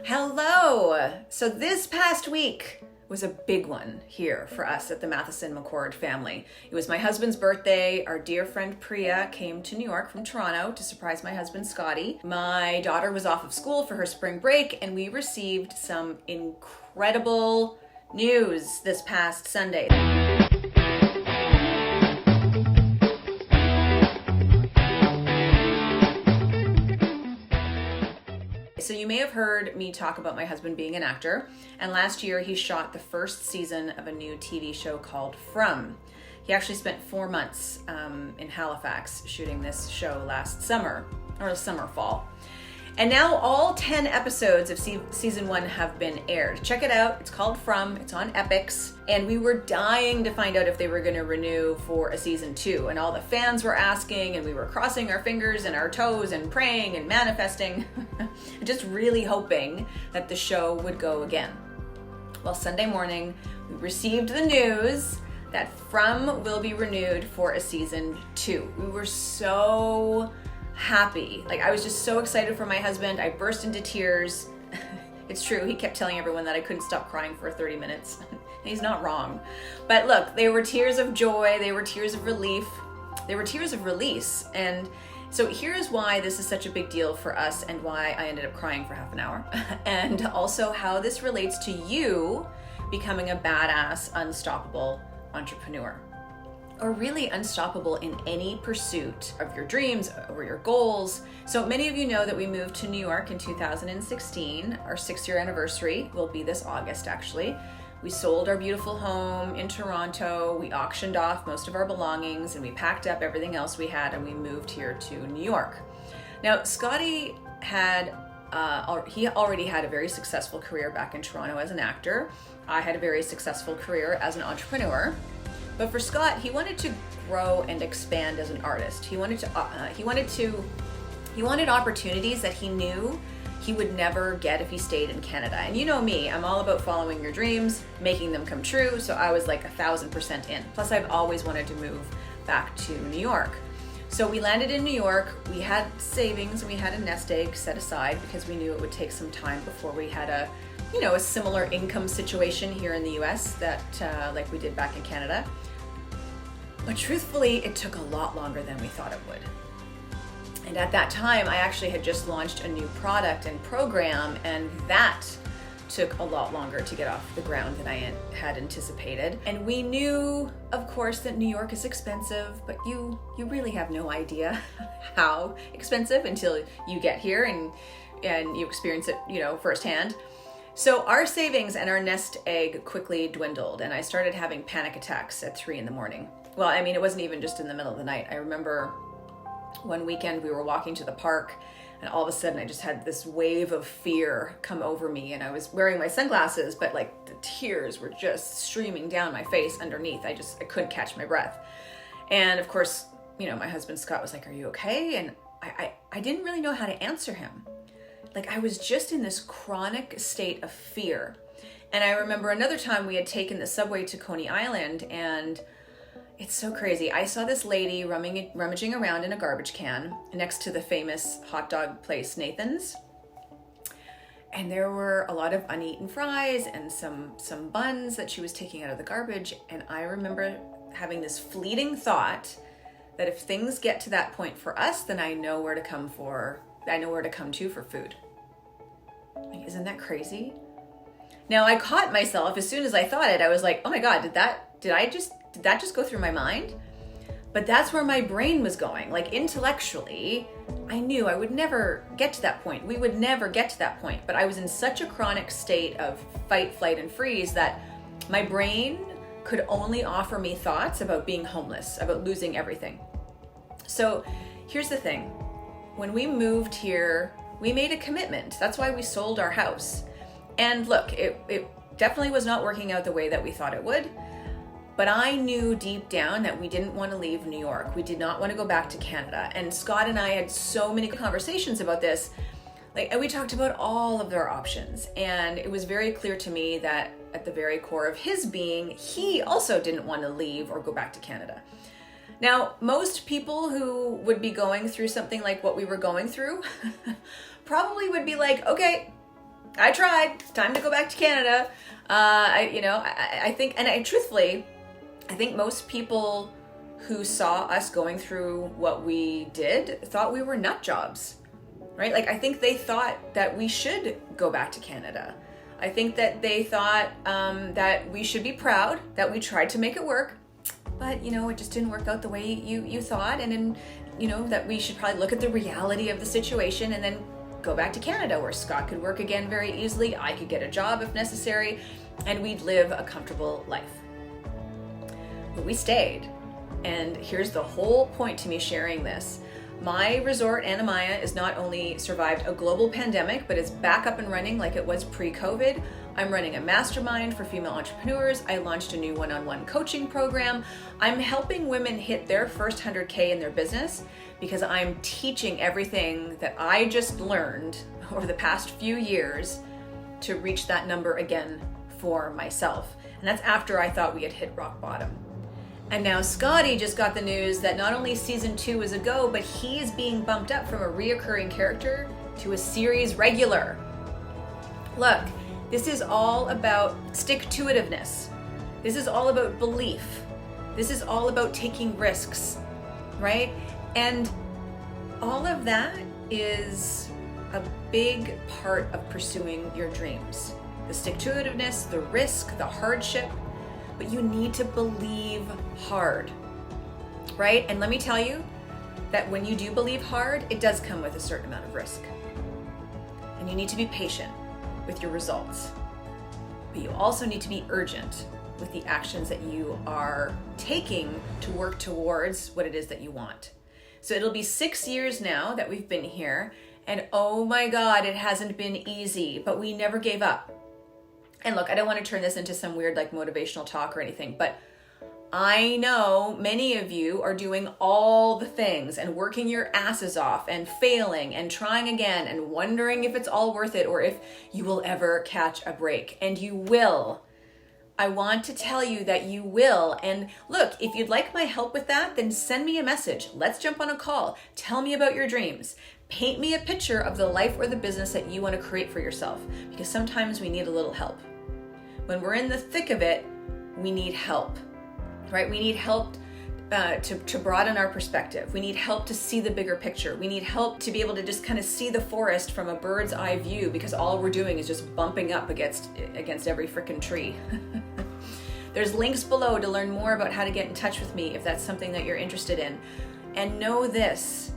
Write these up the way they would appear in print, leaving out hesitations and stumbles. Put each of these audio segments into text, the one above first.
Hello! So this past week was a big one here for us at the Matheson McCord family. It was my husband's birthday. Our dear friend Priya came to New York from Toronto to surprise my husband Scotty. My daughter was off of school for her spring break, and we received some incredible news this past Sunday. So you may have heard me talk about my husband being an actor, and last year he shot the first season of a new TV show called From. He actually spent 4 months in Halifax shooting this show last summer, or fall. And now all 10 episodes of season 1 have been aired. Check it out. It's called From. It's on Epix. And we were dying to find out if they were going to renew for a season 2. And all the fans were asking, and we were crossing our fingers and our toes and praying and manifesting, just really hoping that the show would go again. Well, Sunday morning, we received the news that From will be renewed for a season 2. We were so happy. I was just so excited for my husband. I burst into tears. It's true. He kept telling everyone that I couldn't stop crying for 30 minutes. He's not wrong. But look, they were tears of joy. They were tears of relief. They were tears of release. And so here's why this is such a big deal for us and why I ended up crying for half an hour. And also how this relates to you becoming a badass, unstoppable entrepreneur. Or really unstoppable in any pursuit of your dreams or your goals. So many of you know that we moved to New York in 2016. Our 6-year anniversary will be this August, actually. We sold our beautiful home in Toronto. We auctioned off most of our belongings and we packed up everything else we had and we moved here to New York. Now, Scotty he already had a very successful career back in Toronto as an actor. I had a very successful career as an entrepreneur. But for Scott, he wanted to grow and expand as an artist. He wanted opportunities that he knew he would never get if he stayed in Canada. And you know me, I'm all about following your dreams, making them come true. So I was like 1,000% in. Plus, I've always wanted to move back to New York. So we landed in New York. We had savings and we had a nest egg set aside because we knew it would take some time before we had a similar income situation here in the US that like we did back in Canada. But truthfully, it took a lot longer than we thought it would. And at that time, I actually had just launched a new product and program, and that took a lot longer to get off the ground than I had anticipated. And we knew, of course, that New York is expensive, but you really have no idea how expensive until you get here and you experience it, firsthand. So our savings and our nest egg quickly dwindled, and I started having panic attacks at 3 a.m. Well, I mean, it wasn't even just in the middle of the night. I remember one weekend we were walking to the park, and all of a sudden I just had this wave of fear come over me, and I was wearing my sunglasses, but the tears were just streaming down my face underneath. I couldn't catch my breath. And of course, my husband Scott was like, "Are you okay?" And I didn't really know how to answer him. I was just in this chronic state of fear. And I remember another time we had taken the subway to Coney Island, and it's so crazy. I saw this lady rummaging around in a garbage can next to the famous hot dog place, Nathan's. And there were a lot of uneaten fries and some buns that she was taking out of the garbage. And I remember having this fleeting thought that if things get to that point for us, then I know where to come to for food. Isn't that crazy? Now I caught myself as soon as I thought it. I was like, "Oh my God, did that just go through my mind?" But that's where my brain was going. Intellectually, I knew I would never get to that point. We would never get to that point. But I was in such a chronic state of fight, flight, and freeze that my brain could only offer me thoughts about being homeless, about losing everything. So here's the thing. When we moved here, we made a commitment. That's why we sold our house. And look, it definitely was not working out the way that we thought it would. But I knew deep down that we didn't want to leave New York. We did not want to go back to Canada. And Scott and I had so many conversations about this. And we talked about all of their options. And it was very clear to me that at the very core of his being, he also didn't want to leave or go back to Canada. Now, most people who would be going through something like what we were going through probably would be like, "Okay, I tried. Time to go back to Canada. I think, and truthfully, I think most people who saw us going through what we did thought we were nut jobs, right? Like, I think they thought that we should go back to Canada. I think that they thought that we should be proud that we tried to make it work, but it just didn't work out the way you thought, and then that we should probably look at the reality of the situation and then go back to Canada, where Scott could work again very easily, I could get a job if necessary, and we'd live a comfortable life. But we stayed, and here's the whole point to me sharing this. My resort, Anamaya, is not only survived a global pandemic, but it's back up and running like it was pre-COVID. I'm running a mastermind for female entrepreneurs. I launched a new one-on-one coaching program. I'm helping women hit their first 100K in their business because I'm teaching everything that I just learned over the past few years to reach that number again for myself. And that's after I thought we had hit rock bottom. And now Scotty just got the news that not only season 2 is a go, but he is being bumped up from a reoccurring character to a series regular. Look, this is all about stick-to-itiveness. This is all about belief. This is all about taking risks, right? And all of that is a big part of pursuing your dreams. The stick-to-itiveness, the risk, the hardship, but you need to believe hard, right? And let me tell you that when you do believe hard, it does come with a certain amount of risk. And you need to be patient with your results. But you also need to be urgent with the actions that you are taking to work towards what it is that you want. So it'll be 6 years now that we've been here, and oh my God, it hasn't been easy, but we never gave up. And look, I don't want to turn this into some weird like motivational talk or anything, but I know many of you are doing all the things and working your asses off and failing and trying again and wondering if it's all worth it or if you will ever catch a break. And you will. I want to tell you that you will. And look, if you'd like my help with that, then send me a message. Let's jump on a call. Tell me about your dreams. Paint me a picture of the life or the business that you want to create for yourself, because sometimes we need a little help. When we're in the thick of it, we need help, right? We need help to broaden our perspective. We need help to see the bigger picture. We need help to be able to just kind of see the forest from a bird's eye view, because all we're doing is just bumping up against every frickin' tree. There's links below to learn more about how to get in touch with me if that's something that you're interested in. And know this,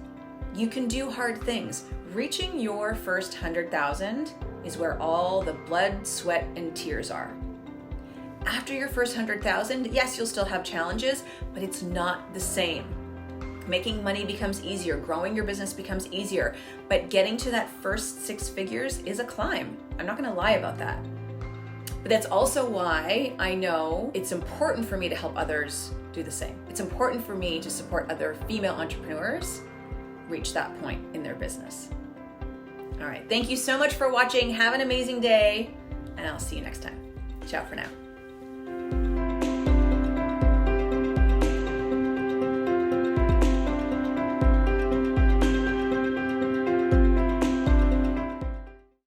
you can do hard things. Reaching your first 100,000 is where all the blood, sweat, and tears are. After your first 100,000, yes, you'll still have challenges, but it's not the same. Making money becomes easier, growing your business becomes easier, but getting to that first 6 figures is a climb. I'm not gonna lie about that. But that's also why I know it's important for me to help others do the same. It's important for me to support other female entrepreneurs reach that point in their business. All right, thank you so much for watching. Have an amazing day, and I'll see you next time. Ciao for now.